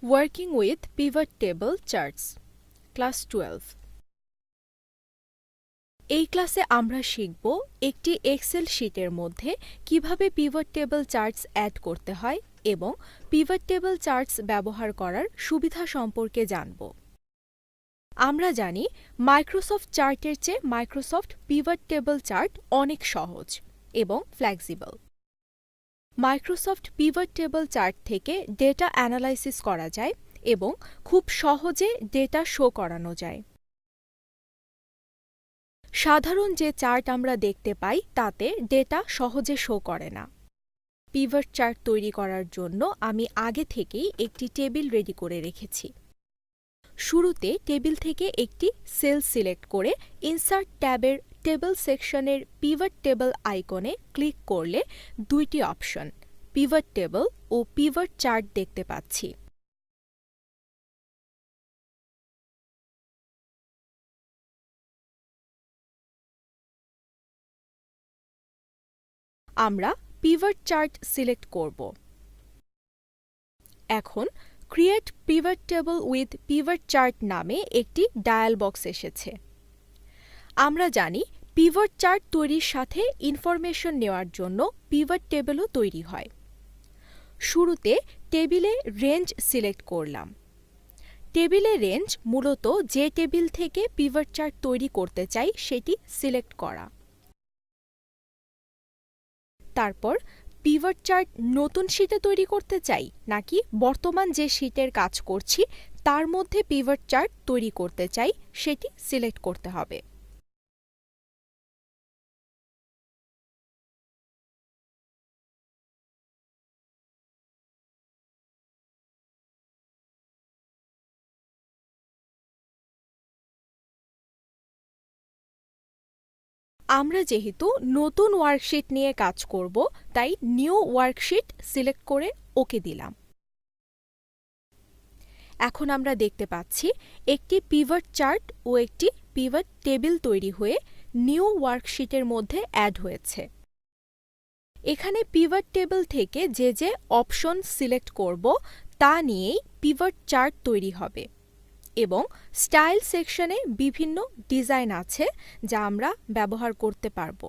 Working with pivot table charts, class 12। এই ক্লাসে আমরা শিখব একটি এক্সেল শীটের মধ্যে কিভাবে পিভট টেবল চার্টস অ্যাড করতে হয় এবং পিভট টেবল চার্টস ব্যবহার করার সুবিধা সম্পর্কে জানব। আমরা জানি মাইক্রোসফট চার্টের চেয়ে মাইক্রোসফট পিভট টেবল চার্ট অনেক সহজ এবং flexible. Microsoft pivot table chart থেকে ডেটা অ্যানালাইসিস করা যায় এবং খুব সহজে ডেটা শো করানো যায়। সাধারণ যে চার্ট আমরা দেখতে পাই তাতে ডেটা সহজে শো করে না। পিভট চার্ট তৈরি করার জন্য আমি আগে থেকেই একটি টেবিল রেডি করে রেখেছি। শুরুতে টেবিল থেকে একটি সেল সিলেক্ট করে ইনসার্ট ট্যাবের টেবল সেকশনের পিভট টেবল আইকনে ক্লিক করলে দুইটি অপশন, পিভট টেবল ও পিভট চার্ট দেখতে পাচ্ছি। আমরা পিভট চার্ট সিলেক্ট করব। এখন create pivot table with pivot chart নামে একটি ডায়াল বক্স এসেছে। আমরা জানি পিভট চার্ট তৈরির সাথে ইনফরমেশন নেওয়ার জন্য পিভট টেবিলও তৈরি হয়। শুরুতে টেবিলে রেঞ্জ সিলেক্ট করলাম। টেবিলে রেঞ্জ মূলত যে টেবিল থেকে পিভট চার্ট তৈরি করতে চাই সেটি সিলেক্ট করা। তারপর পিভট চার্ট নতুন শীটে তৈরি করতে চাই নাকি বর্তমান যে শীটের কাজ করছি তার মধ্যে পিভট চার্ট তৈরি করতে চাই সেটি সিলেক্ট করতে হবে। আমরা যেহেতু নতুন ওয়ার্কশিট নিয়ে কাজ করব তাই নিউ ওয়ার্কশিট সিলেক্ট করে ওকে দিলাম। এখন আমরা দেখতে পাচ্ছি একটি পিভট চার্ট ও একটি পিভট টেবিল তৈরি হয়ে নিউ ওয়ার্কশিটের মধ্যে অ্যাড হয়েছে। এখানে পিভট টেবিল থেকে যে যে অপশন সিলেক্ট করব তা নিয়েই পিভট চার্ট তৈরি হবে এবং স্টাইল সেকশনে বিভিন্ন ডিজাইন আছে যা আমরা ব্যবহার করতে পারব।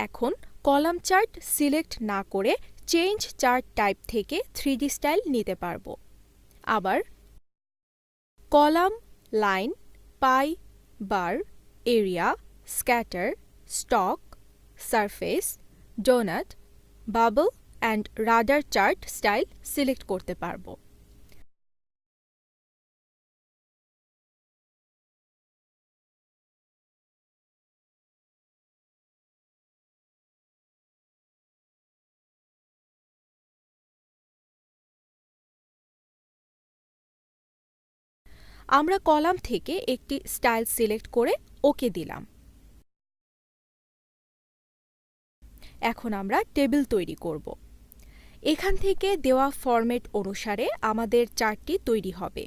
এখন কলাম চার্ট সিলেক্ট না করে চেঞ্জ চার্ট টাইপ থেকে 3D স্টাইল নিতে পারব। আবার column, line, pie, bar, area, scatter, stock, surface, donut, bubble and radar chart style select করতে পারব। আমরা কলাম থেকে একটি স্টাইল সিলেক্ট করে ওকে দিলাম। এখন আমরা টেবিল তৈরি করব। এখান থেকে দেওয়া ফরম্যাট অনুসারে আমাদের চার্টটি তৈরি হবে।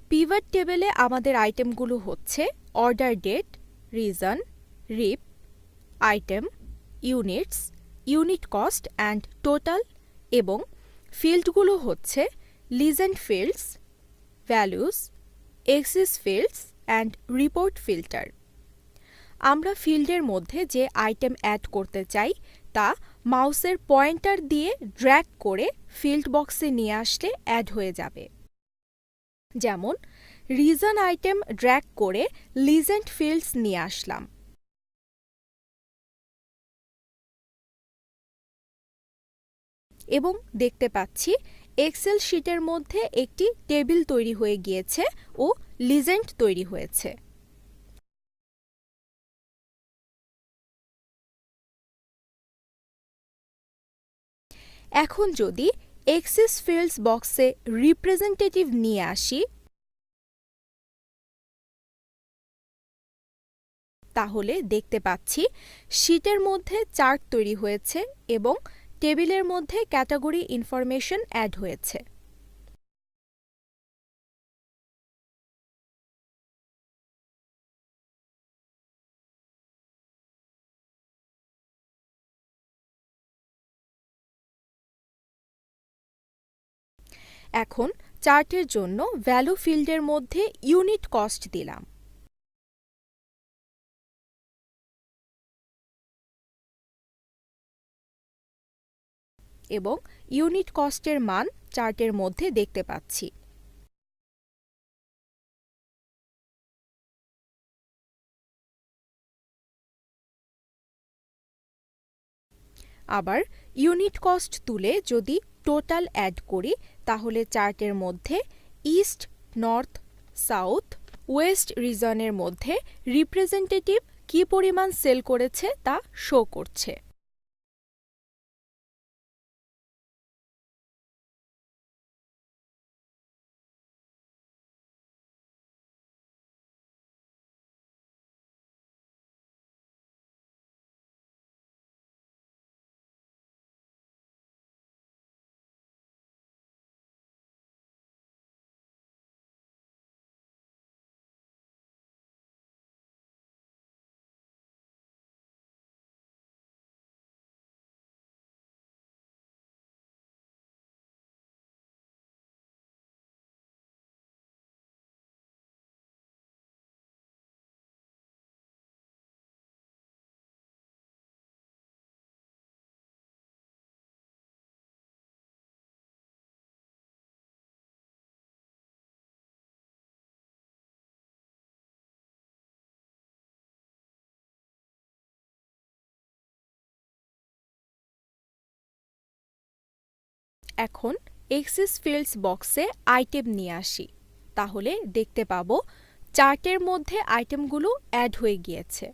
পিভট টেবিলে আমাদের আইটেমগুলো হচ্ছে order date, reason, rep, item, units, unit cost and total এবং ফিল্ডগুলো হচ্ছে legend fields, values, axis fields and report filter. আমরা ফিল্ডের মধ্যে যে আইটেম অ্যাড করতে চাই তা মাউসের পয়েন্টার দিয়ে ড্র্যাগ করে ফিল্ড বক্সে নিয়ে আসলে অ্যাড হয়ে যাবে। যেমন রিজন আইটেম ড্র্যাগ করে লিজেন্ড ফিল্ডস নিয়ে আসলাম। এবং দেখতে পাচ্ছি এক্সেল শীটের মধ্যে একটি টেবিল তৈরি হয়ে গিয়েছে ও লিজেন্ড তৈরি হয়েছে। এখন যদি এক্সিস ফিল্ডস বক্সে রিপ্রেজেন্টেটিভ নিয়ে আসি তাহলে দেখতে পাচ্ছি শীটের মধ্যে চার্ট তৈরি হয়েছে এবং টেবিলের মধ্যে ক্যাটাগরি ইনফরমেশন অ্যাড হয়েছে। এখন চার্টের জন্য ভ্যালু ফিল্ডের মধ্যে ইউনিট কস্ট দিলাম। এবং ইউনিট কস্টের মান চার্টের মধ্যে দেখতে পাচ্ছি। আবার ইউনিট কস্ট তুলে যদি টোটাল অ্যাড করি তাহলে চার্টের মধ্যে ইস্ট, নর্থ, সাউথ, ওয়েস্ট রিজনের মধ্যে রিপ্রেজেন্টেটিভ কী পরিমাণ সেল করেছে তা শো করছে। এখন এক্সেস ফিল্ডস বক্সে আইটেম নিয়ে আসি, তাহলে দেখতে পাবো চার্টের মধ্যে আইটেমগুলো অ্যাড হয়ে গিয়েছে।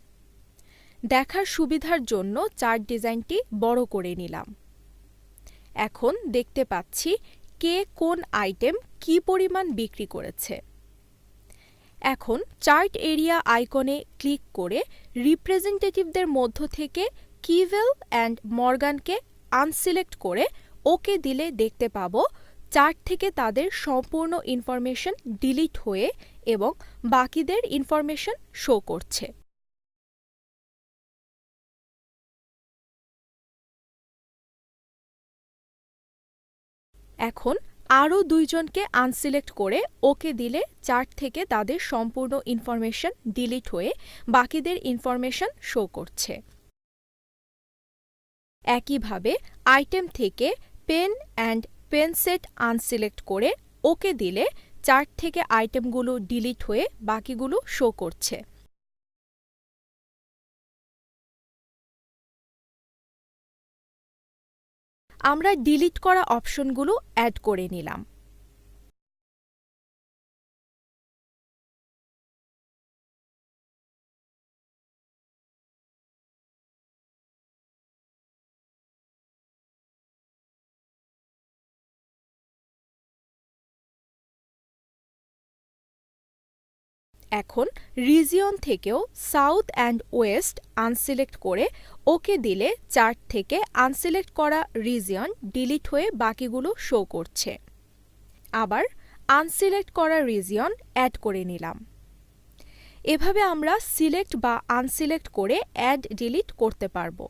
দেখার সুবিধার জন্য চার্ট ডিজাইনটি বড় করে নিলাম। এখন দেখতে পাচ্ছি কে কোন আইটেম কী পরিমাণ বিক্রি করেছে। এখন চার্ট এরিয়া আইকনে ক্লিক করে রিপ্রেজেন্টেটিভদের মধ্য থেকে কিভেল অ্যান্ড মর্গানকে আনসিলেক্ট করে ওকে দিলে দেখতে পাবো চার্ট থেকে তাদের সম্পূর্ণ ইনফরমেশন ডিলিট হয়ে এবং বাকিদের ইনফরমেশন শো করছে। এখন আরও দুইজনকে আনসিলেক্ট করে ওকে দিলে চার্ট থেকে তাদের সম্পূর্ণ ইনফরমেশন ডিলিট হয়ে বাকিদের ইনফরমেশন শো করছে। একইভাবে আইটেম থেকে pen and pen set unselect করে ওকে দিলে চার্ট থেকে আইটেমগুলো ডিলিট হয়ে বাকিগুলো শো করছে। আমরা ডিলিট করা অপশনগুলো অ্যাড করে নিলাম। এখন রিজিয়ন থেকেও সাউথ অ্যান্ড ওয়েস্ট আনসিলেক্ট করে ওকে দিলে চার্ট থেকে আনসিলেক্ট করা রিজিয়ন ডিলিট হয়ে বাকিগুলো শো করছে। আবার আনসিলেক্ট করা রিজিয়ন অ্যাড করে নিলাম। এভাবে আমরা সিলেক্ট বা আনসিলেক্ট করে অ্যাড ডিলিট করতে পারবো।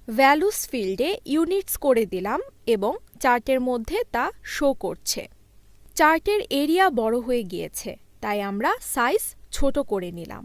ভ্যালুস ফিল্ডে ইউনিটস করে দিলাম এবং চার্টের মধ্যে তা শো করছে। চার্টের এরিয়া বড় হয়ে গিয়েছে, তাই আমরা সাইজ ছোট করে নিলাম।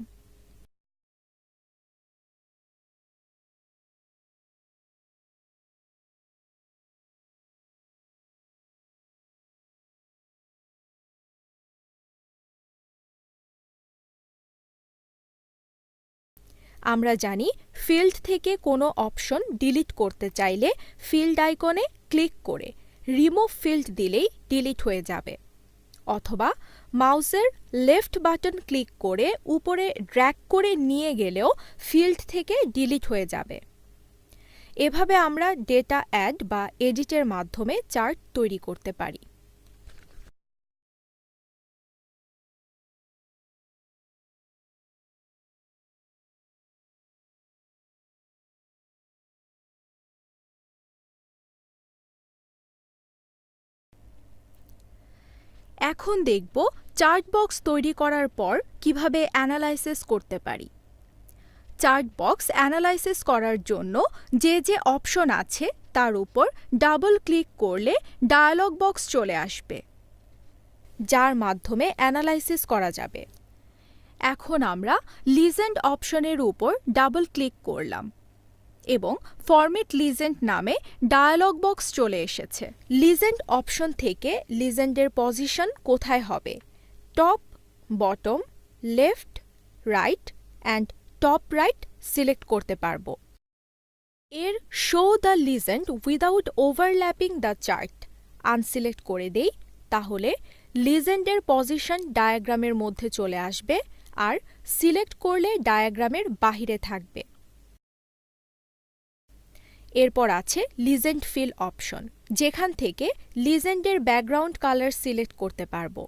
আমরা জানি ফিল্ড থেকে কোনো অপশন ডিলিট করতে চাইলে ফিল্ড আইকনে ক্লিক করে রিমুভ ফিল্ড দিলেই ডিলিট হয়ে যাবে, অথবা মাউসের লেফট বাটন ক্লিক করে উপরে ড্র্যাগ করে নিয়ে গেলেও ফিল্ড থেকে ডিলিট হয়ে যাবে। এভাবে আমরা ডেটা অ্যাড বা এডিটের মাধ্যমে চার্ট তৈরি করতে পারি। এখন দেখব চার্ট বক্স তৈরি করার পর কিভাবে অ্যানালাইসিস করতে পারি। চার্ট বক্স অ্যানালাইসিস করার জন্য যে যে অপশন আছে তার উপর ডাবল ক্লিক করলে ডায়ালগ বক্স চলে আসবে, যার মাধ্যমে অ্যানালাইসিস করা যাবে। এখন আমরা লিজেন্ড অপশনের উপর ডাবল ক্লিক করলাম এবং ফরম্যাট লিজেন্ড নামে ডায়ালগ বক্স চলে এসেছে। লিজেন্ড অপশন থেকে লিজেন্ডের পজিশন কোথায় হবে, top, bottom, left, right and top right select করতে পারবো। এর show the legend without overlapping the chart unselect করে দেই, তাহলে লিজেন্ডের পজিশন ডায়াগ্রামের মধ্যে চলে আসবে আর সিলেক্ট করলে ডায়াগ্রামের বাহিরে থাকবে। এরপর আছে লিজেন্ড ফিল অপশন, যেখান থেকে লিজেন্ডের ব্যাকগ্রাউন্ড কালার সিলেক্ট করতে পারবো।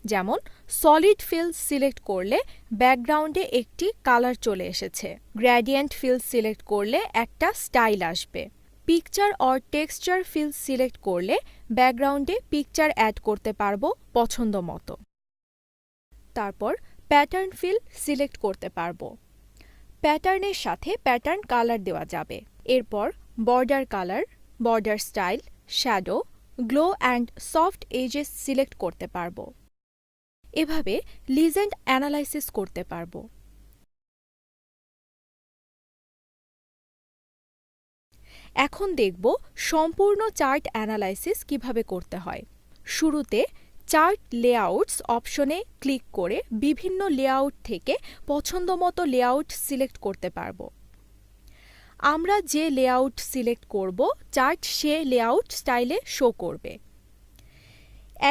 যেমন সলিড ফিল সিলেক্ট করলে ব্যাকগ্রাউন্ডে একটি কালার চলে এসেছে, গ্রেডিয়েন্ট ফিল সিলেক্ট করলে একটা স্টাইল আসবে, picture or texture fill select করলে ব্যাকগ্রাউন্ডে পিকচার অ্যাড করতে পারবো পছন্দ মতো। তারপর প্যাটার্ন ফিল সিলেক্ট করতে পারবো, প্যাটার্নের সাথে প্যাটার্ন কালার দেওয়া যাবে। এরপর border colour, border style, shadow, glow and soft edges select করতে পারবো। এভাবে লিজেন্ড অ্যানালাইসিস করতে পারবো। এখন দেখব সম্পূর্ণ চার্ট অ্যানালাইসিস কিভাবে করতে হয়। শুরুতে চার্ট লেআউটস অপশনে ক্লিক করে বিভিন্ন লেআউট থেকে পছন্দমতো লেআউট সিলেক্ট করতে পারবো। আমরা যে লেআউট সিলেক্ট করব চার্ট সে লেআউট স্টাইলে শো করবে।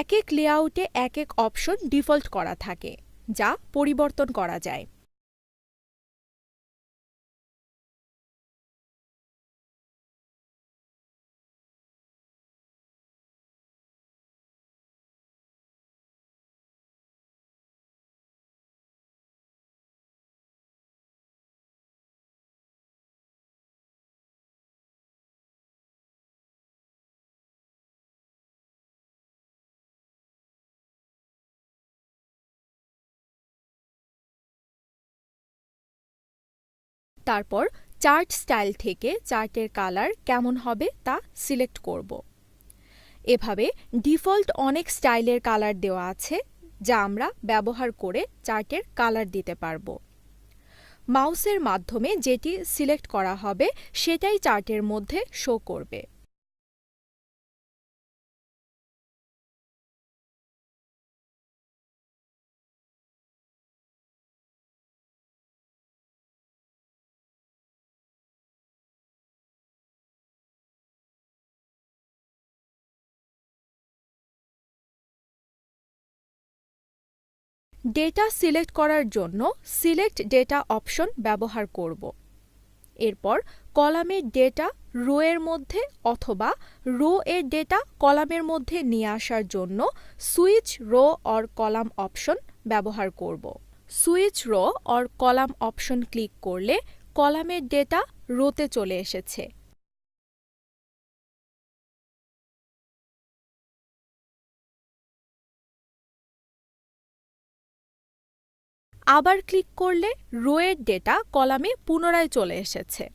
এক এক লেআউটে এক এক অপশন ডিফল্ট করা থাকে, যা পরিবর্তন করা যায়। তারপর চার্ট স্টাইল থেকে চার্টের কালার কেমন হবে তা সিলেক্ট করব। এভাবে ডিফল্ট অনেক স্টাইলের কালার দেওয়া আছে, যা আমরা ব্যবহার করে চার্টের কালার দিতে পারব। মাউসের মাধ্যমে যেটি সিলেক্ট করা হবে সেটাই চার্টের মধ্যে শো করবে। ডেটা সিলেক্ট করার জন্য সিলেক্ট ডেটা অপশন ব্যবহার করব। এরপর কলামের ডেটা রো এর মধ্যে অথবা রো এর ডেটা কলামের মধ্যে নিয়ে আসার জন্য switch row or column option ব্যবহার করব। Switch row or column option click করলে কলামের ডেটা রোতে চলে এসেছে। আবার ক্লিক করলে রো এর ডেটা কলামে পুনরায় চলে এসেছে।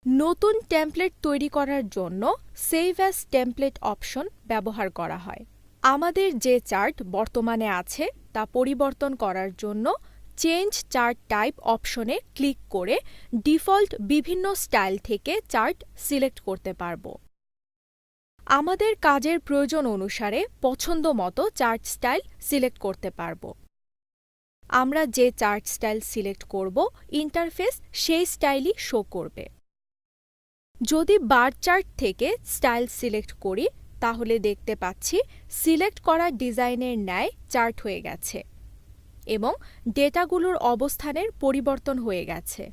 নতুন টেমপ্লেট তৈরি করার জন্য সেভ অ্যাজ টেমপ্লেট অপশন ব্যবহার করা হয়। আমাদের যে চার্ট বর্তমানে আছে তা পরিবর্তন করার জন্য চেঞ্জ চার্ট টাইপ অপশনে ক্লিক করে ডিফল্ট বিভিন্ন স্টাইল থেকে চার্ট সিলেক্ট করতে পারব। আমাদের কাজের প্রয়োজন অনুসারে পছন্দ মতো চার্ট স্টাইল সিলেক্ট করতে পারব। আমরা যে চার্ট স্টাইল সিলেক্ট করব ইন্টারফেস সেই স্টাইলই শো করবে। যদি বার চার্ট থেকে স্টাইল সিলেক্ট করি তাহলে দেখতে পাচ্ছি সিলেক্ট করা ডিজাইনের ন্যায় চার্ট হয়ে গেছে। এবং ডেটাগুলোর অবস্থানের পরিবর্তন হয়ে গেছে।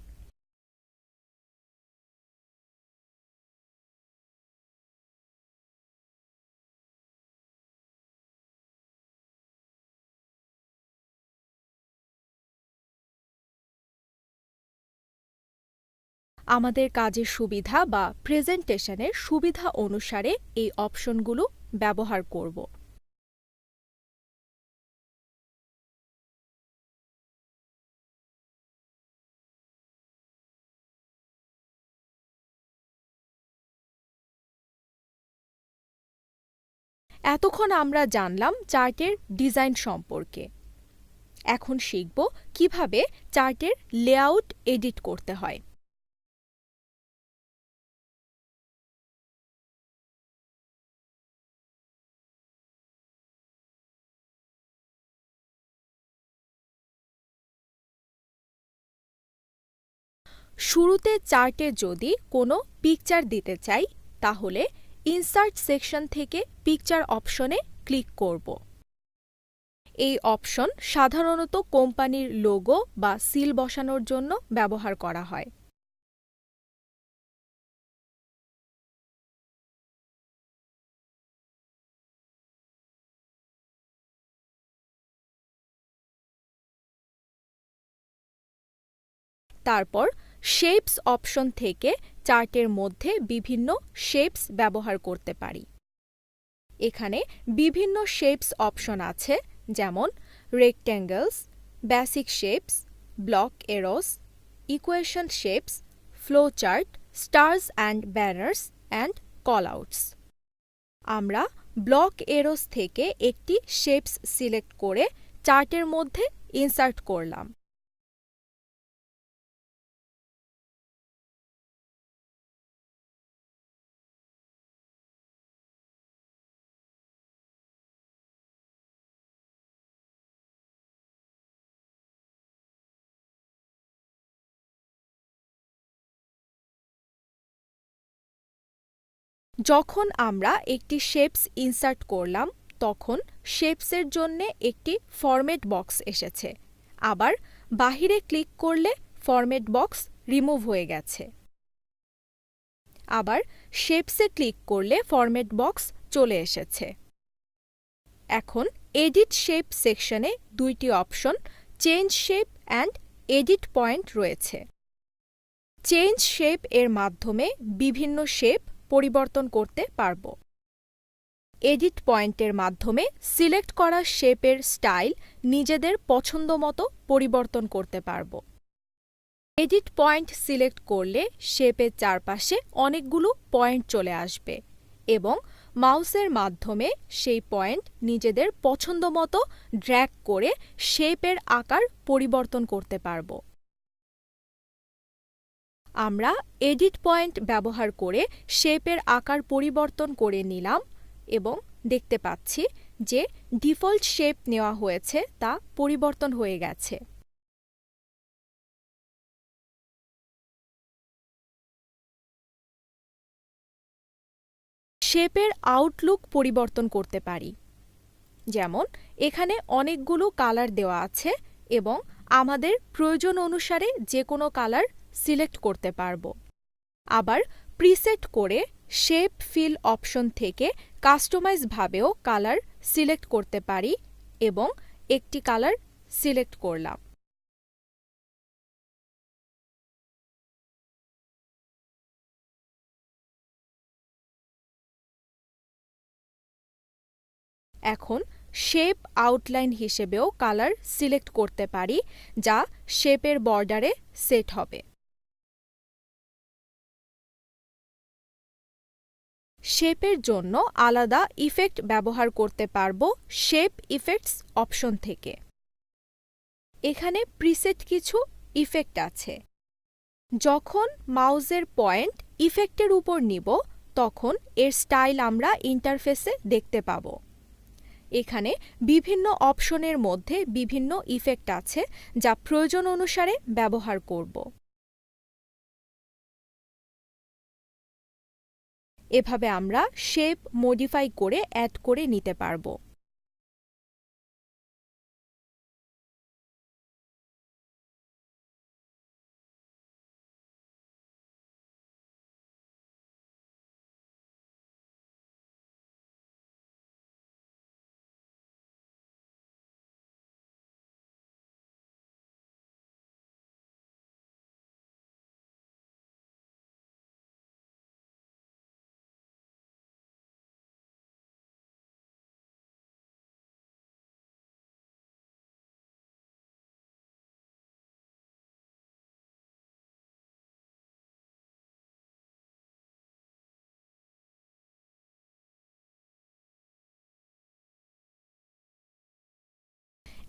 আমাদের কাজের সুবিধা বা প্রেজেন্টেশনের সুবিধা অনুসারে এই অপশনগুলো ব্যবহার করব। এতক্ষণ আমরা জানলাম চার্টের ডিজাইন সম্পর্কে। এখন শিখব কিভাবে চার্টের লেআউট এডিট করতে হয়। শুরুতে চার্টে যদি কোনো পিকচার দিতে চাই, তাহলে ইনসার্ট সেকশন থেকে পিকচার অপশনে ক্লিক করব। এই অপশন সাধারণত কোম্পানির লোগো বা সিল বসানোর জন্য ব্যবহার করা হয়। তারপর শেপস অপশন থেকে চার্টের মধ্যে বিভিন্ন শেপস ব্যবহার করতে পারি। এখানে বিভিন্ন শেপস অপশন আছে, যেমন rectangles, basic shapes, block arrows, equation shapes, flow chart, stars and banners and callouts. আমরা ব্লক এরোস থেকে একটি শেপস সিলেক্ট করে চার্টের মধ্যে ইনসার্ট করলাম। যখন আমরা একটি শেপস ইনসার্ট করলাম, তখন শেপসের জন্য একটি ফরম্যাট বক্স এসেছে। আবার বাহিরে ক্লিক করলে ফরম্যাট বক্স রিমুভ হয়ে গেছে। আবার শেপসে ক্লিক করলে ফরম্যাট বক্স চলে এসেছে। এখন এডিট শেপ সেকশনে দুইটি option, change shape and edit point রয়েছে। চেঞ্জ শেপ এর মাধ্যমে বিভিন্ন শেপ পরিবর্তন করতে পারব। এডিট পয়েন্টের মাধ্যমে সিলেক্ট করা শেপের স্টাইল নিজেদের পছন্দমতো পরিবর্তন করতে পারব। এডিট পয়েন্ট সিলেক্ট করলে শেপের চারপাশে অনেকগুলো পয়েন্ট চলে আসবে এবং মাউসের মাধ্যমে সেই পয়েন্ট নিজেদের পছন্দমতো ড্র্যাগ করে শেপের আকার পরিবর্তন করতে পারব। আমরা এডিট পয়েন্ট ব্যবহার করে শেপের আকার পরিবর্তন করে নিলাম এবং দেখতে পাচ্ছি যে ডিফল্ট শেপ নেওয়া হয়েছে তা পরিবর্তন হয়ে গেছে। শেপের আউটলুক পরিবর্তন করতে পারি, যেমন এখানে অনেকগুলো কালার দেওয়া আছে এবং আমাদের প্রয়োজন অনুসারে যে কোনো কালার সিলেক্ট করতে পারব। আবার প্রিসেট করে শেপ ফিল অপশন থেকে কাস্টমাইজ ভাবেও কালার সিলেক্ট করতে পারি এবং একটি কালার সিলেক্ট করলাম। এখন শেপ আউটলাইন হিসেবেও কালার সিলেক্ট করতে পারি, যা শেপের বর্ডারে সেট হবে। শেপের জন্য আলাদা ইফেক্ট ব্যবহার করতে পারব শেপ ইফেক্টস অপশন থেকে। এখানে প্রিসেট কিছু ইফেক্ট আছে। যখন মাউসের পয়েন্ট ইফেক্টের উপর নিব, তখন এর স্টাইল আমরা ইন্টারফেসে দেখতে পাব। এখানে বিভিন্ন অপশনের মধ্যে বিভিন্ন ইফেক্ট আছে, যা প্রয়োজন অনুসারে ব্যবহার করব। এভাবে আমরা শেপ মডিফাই করে অ্যাড করে নিতে পারব।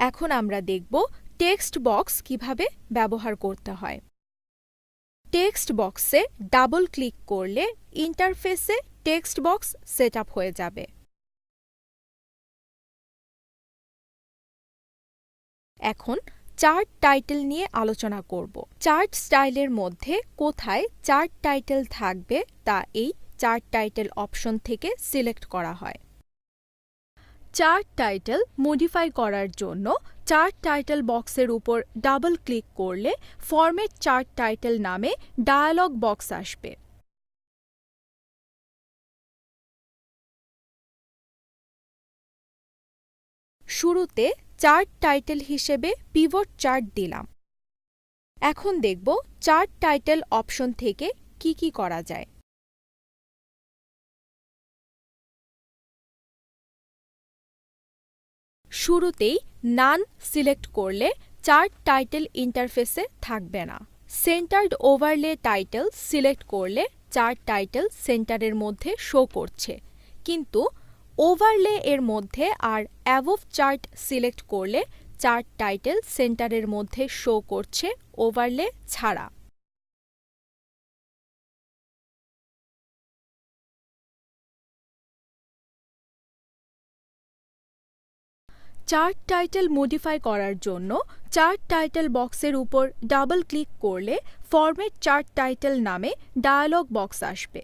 এখন আমরা দেখব টেক্সট বক্স কিভাবে ব্যবহার করতে হয়। টেক্সট বক্সে ডাবল ক্লিক করলে ইন্টারফেসে টেক্সট বক্স সেটআপ হয়ে যাবে। এখন চার্ট টাইটেল নিয়ে আলোচনা করব। চার্ট স্টাইলের মধ্যে কোথায় চার্ট টাইটেল থাকবে তা এই চার্ট টাইটেল অপশন থেকে সিলেক্ট করা হয়। চার্ট টাইটেল মডিফাই করার জন্য চার্ট টাইটেল বক্সের উপর ডাবল ক্লিক করলে ফরম্যাট চার্ট টাইটেল নামে ডায়ালগ বক্স আসবে। শুরুতে চার্ট টাইটেল হিসেবে পিভট চার্ট দিলাম। এখন দেখব চার্ট টাইটেল অপশন থেকে কি করা যায়। শুরুতেই নান সিলেক্ট করলে চার্ট টাইটেল ইন্টারফেসে থাকবে না। সেন্টার্ড ওভারলে টাইটেল সিলেক্ট করলে চার্ট টাইটেল সেন্টারের মধ্যে শো করছে, কিন্তু ওভারলে এর মধ্যে আর অ্যাবভ চার্ট সিলেক্ট করলে চার্ট টাইটেল সেন্টারের মধ্যে শো করছে ওভারলে ছাড়া। চার্ট টাইটেল মডিফাই করার জন্য চার্ট টাইটেল বক্সের উপর ডাবল ক্লিক করলে ফরম্যাট চার্ট টাইটেল নামে ডায়ালগ বক্স আসবে।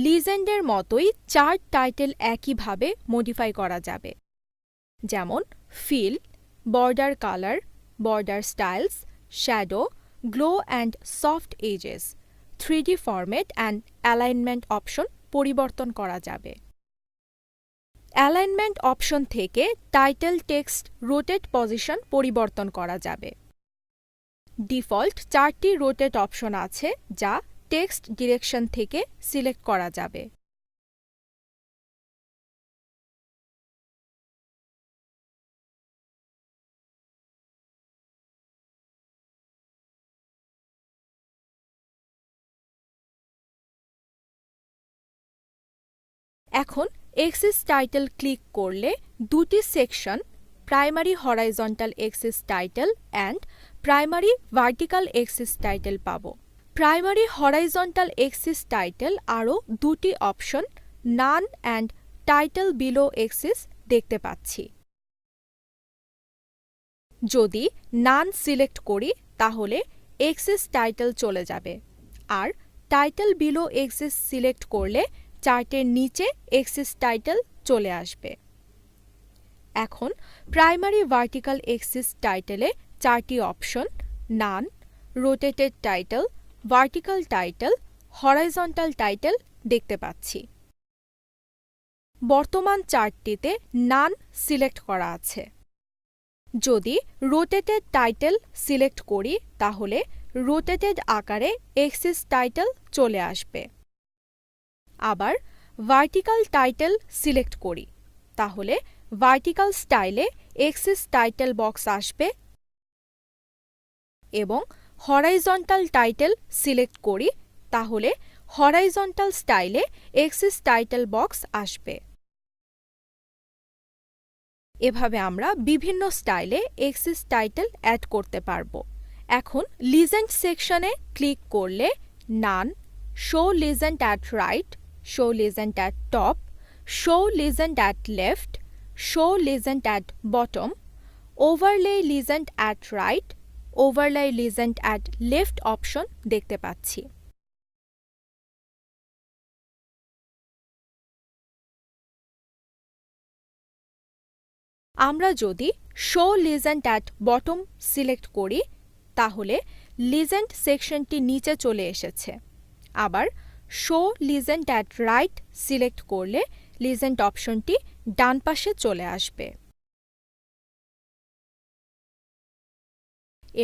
লিজেন্ডের মতোই চার্ট টাইটেল একইভাবে মডিফাই করা যাবে, যেমন fill, border colour, border styles, shadow, glow and soft edges, 3D format and alignment option পরিবর্তন করা যাবে। অ্যালাইনমেন্ট অপশন থেকে টাইটেল টেক্সট রোটেট পজিশন পরিবর্তন করা যাবে। ডিফল্ট 4টি রোটেট অপশন আছে যা টেক্সট ডিরেকশন থেকে সিলেক্ট করা যাবে। এখন এক্সিস টাইটেল ক্লিক করলে দুটি section, primary horizontal axis title and primary vertical axis title পাব। প্রাইমারি হরাইজন্টাল এক্সিস টাইটেল আরও দুটি option, none and title below axis দেখতে পাচ্ছি। যদি নান সিলেক্ট করি তাহলে এক্সিস টাইটেল চলে যাবে, আর টাইটেল বিলো এক্সিস সিলেক্ট করলে চার্টের নিচে এক্সিস টাইটেল চলে আসবে। এখন প্রাইমারি ভার্টিক্যাল এক্সিস টাইটেলে 4টি option, none, rotated title, vertical title, horizontal title দেখতে পাচ্ছি। বর্তমান চার্টটিতে নান সিলেক্ট করা আছে। যদি রোটেটেড টাইটেল সিলেক্ট করি তাহলে রোটেটেড আকারে এক্সিস টাইটেল চলে আসবে। আবার ভার্টিক্যাল টাইটেল সিলেক্ট করি তাহলে ভার্টিক্যাল স্টাইলে এক্সিস টাইটেল বক্স আসবে, এবং হরাইজন্টাল টাইটেল সিলেক্ট করি তাহলে হরাইজন্টাল স্টাইলে এক্সিস টাইটেল বক্স আসবে। এভাবে আমরা বিভিন্ন স্টাইলে এক্সিস টাইটেল অ্যাড করতে পারব। এখন লিজেন্ড সেকশনে ক্লিক করলে none, show legend at right, show legend at top, show legend at left, show legend at bottom, overlay legend at right, overlay legend at left option দেখতে পাচ্ছি। আমরা যদি show legend at bottom select করি তাহলে legend সেকশনটি নিচে চলে এসেছে। আবার show legend at right select করলে লিজেন্ড অপশনটি ডান পাশে চলে আসবে।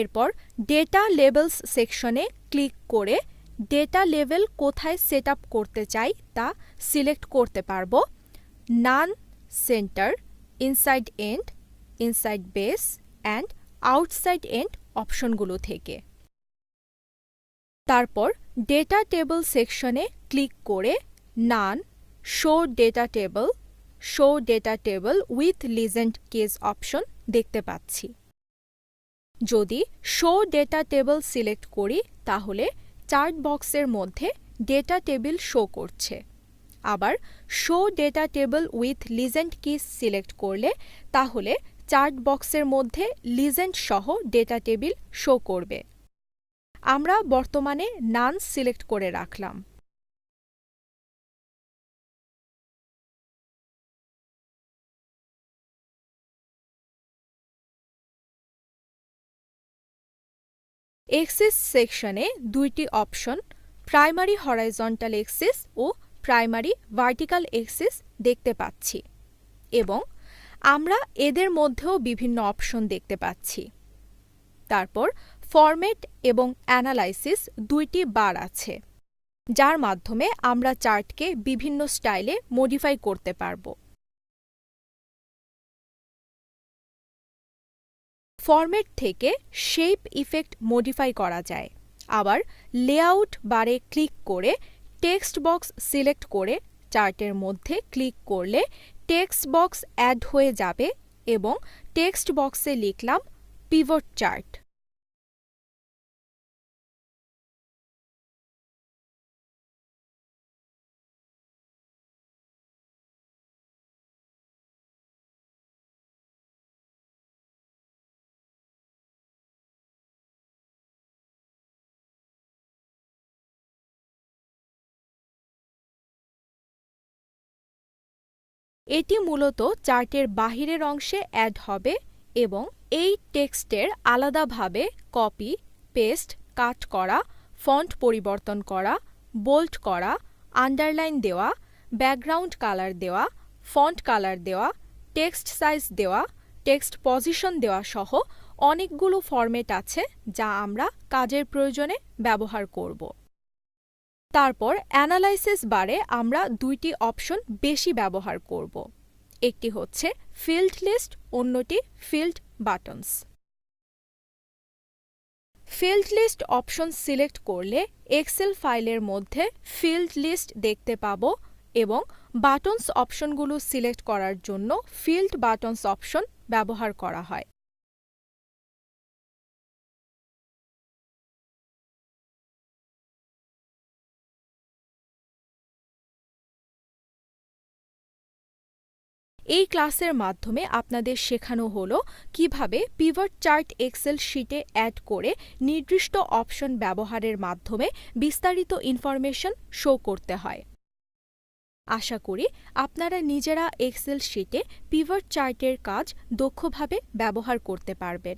এরপর ডেটা লেবেলস সেকশনে ক্লিক করে ডেটা লেভেল কোথায় সেট আপ করতে চাই তা সিলেক্ট করতে পারব none, center, inside end, inside base and outside end অপশনগুলো থেকে। তারপর ডেটা টেবল সেকশনে ক্লিক করে none, show data table with legend keys option দেখতে পাচ্ছি। যদি শো ডেটা টেবল সিলেক্ট করি তাহলে চার্ট বক্সের মধ্যে ডেটা টেবিল শো করছে। আবার show data table with legend kiss select করলে তাহলে চার্ট বক্সের মধ্যে লিজেন্ড সহ ডেটা টেবিল শো করবে। আমরা বর্তমানে নান সিলেক্ট করে রাখলাম। এক্সিস সেকশনে দুইটি অপশন প্রাইমারি হরাইজন্টাল এক্সিস ও প্রাইমারি ভার্টিক্যাল এক্সিস দেখতে পাচ্ছি এবং আমরা এদের মধ্যেও বিভিন্ন অপশন দেখতে পাচ্ছি। তারপর ফরম্যাট এবং অ্যানালাইসিস দুইটি বার আছে, যার মাধ্যমে আমরা চার্টকে বিভিন্ন স্টাইলে মডিফাই করতে পারব। ফরম্যাট থেকে শেপ ইফেক্ট মডিফাই করা যায়। আবার লেআউট বারে ক্লিক করে টেক্সট বক্স সিলেক্ট করে চার্টের মধ্যে ক্লিক করলে টেক্সট বক্স অ্যাড হয়ে যাবে এবং টেক্সট বক্সে লিখলাম পিভট চার্ট। এটি মূলত চার্টের বাহিরের অংশে অ্যাড হবে এবং এই টেক্সটের আলাদাভাবে কপি, পেস্ট, কাট করা, ফন্ট পরিবর্তন করা, বোল্ড করা, আন্ডারলাইন দেওয়া, ব্যাকগ্রাউন্ড কালার দেওয়া, ফন্ট কালার দেওয়া, টেক্সট সাইজ দেওয়া, টেক্সট পজিশন দেওয়া সহ অনেকগুলো ফরম্যাট আছে যা আমরা কাজের প্রয়োজনে ব্যবহার করব। তারপর অ্যানালাইসিস বারে আমরা দুইটি অপশন বেশি ব্যবহার করব। একটি হচ্ছে ফিল্ড লিস্ট, অন্যটি field buttons. Field list option select Excel এক্সেল ফাইলের মধ্যে ফিল্ড লিস্ট দেখতে পাবো এবং বাটনস অপশনগুলো সিলেক্ট করার জন্য ফিল্ড বাটনস অপশন ব্যবহার করা হয়। এই ক্লাসের মাধ্যমে আপনাদের শেখানো হলো কিভাবে পিভট চার্ট এক্সেল শীটে অ্যাড করে নির্দিষ্ট অপশন ব্যবহারের মাধ্যমে বিস্তারিত ইনফরমেশন শো করতে হয়। আশা করি আপনারা নিজেরা এক্সেল শীটে পিভট চার্টের কাজ দক্ষভাবে ব্যবহার করতে পারবেন।